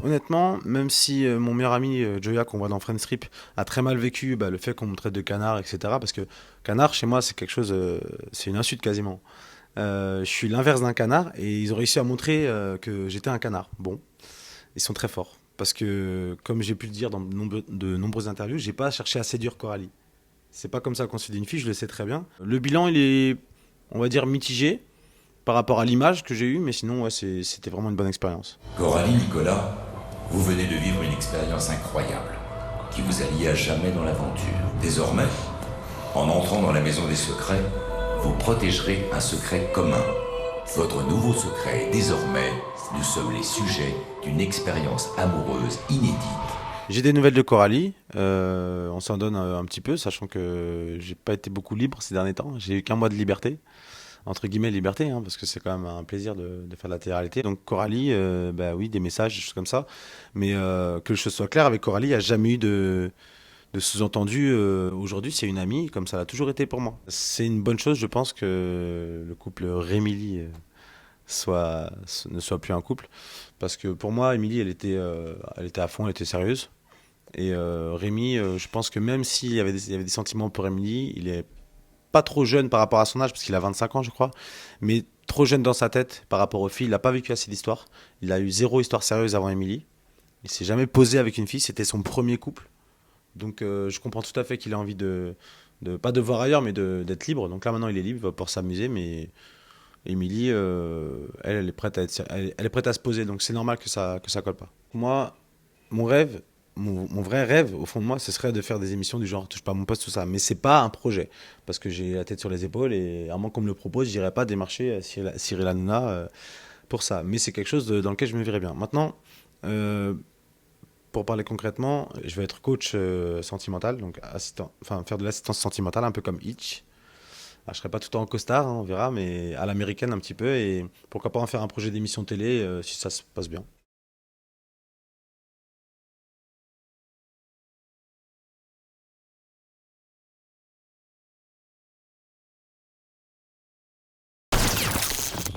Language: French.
Honnêtement, même si mon meilleur ami Joya, qu'on voit dans Friends Trip, a très mal vécu le fait qu'on me traite de canard, etc. Parce que canard, chez moi, c'est quelque chose, c'est une insulte quasiment. Je suis l'inverse d'un canard et ils ont réussi à montrer que j'étais un canard. Bon, ils sont très forts. Parce que, comme j'ai pu le dire dans de nombreuses interviews, j'ai pas cherché à séduire Coralie. C'est pas comme ça qu'on séduit une fille, je le sais très bien. Le bilan, il est, on va dire, mitigé par rapport à l'image que j'ai eue, mais sinon, ouais, c'était vraiment une bonne expérience. Coralie, Nicolas, vous venez de vivre une expérience incroyable qui vous a lié à jamais dans l'aventure. Désormais, en entrant dans la maison des secrets, vous protégerez un secret commun. Votre nouveau secret est désormais, nous sommes les sujets d'une expérience amoureuse inédite. J'ai des nouvelles de Coralie, on s'en donne un petit peu, sachant que j'ai pas été beaucoup libre ces derniers temps. J'ai eu qu'un mois de liberté, entre guillemets liberté, hein, parce que c'est quand même un plaisir de faire de la télé-réalité. Donc Coralie, bah oui, des messages, des choses comme ça. Mais que les choses soient claires, avec Coralie, il n'y a jamais eu de sous-entendu. Aujourd'hui, c'est une amie, comme ça l'a toujours été pour moi. C'est une bonne chose, je pense, que le couple Rémilly ne soit plus un couple. Parce que pour moi, Émilie, elle était à fond, elle était sérieuse. Et Rémi, je pense que même il y avait des sentiments pour Émilie, il est pas trop jeune par rapport à son âge, parce qu'il a 25 ans, je crois, mais trop jeune dans sa tête par rapport aux filles. Il n'a pas vécu assez d'histoires. Il a eu zéro histoire sérieuse avant Émilie. Il s'est jamais posé avec une fille, c'était son premier couple. Donc je comprends tout à fait qu'il a envie pas de voir ailleurs, mais d'être libre. Donc là maintenant il est libre pour s'amuser, mais Émilie, elle est prête elle est prête à se poser. Donc c'est normal que ça colle pas. Moi, mon rêve, mon vrai rêve, au fond de moi, ce serait de faire des émissions du genre touche pas à mon poste, tout ça. Mais c'est pas un projet. Parce que j'ai la tête sur les épaules et à moins qu'on me le propose, j'irai pas démarcher Cyril Hanouna pour ça. Mais c'est quelque chose dans lequel je me verrais bien. Maintenant, euh, pour parler concrètement, je vais être coach sentimental, donc enfin faire de l'assistance sentimentale, un peu comme Hitch. Alors, je serai pas tout le temps en costard, hein, on verra, mais à l'américaine un petit peu. Et pourquoi pas en faire un projet d'émission télé si ça se passe bien.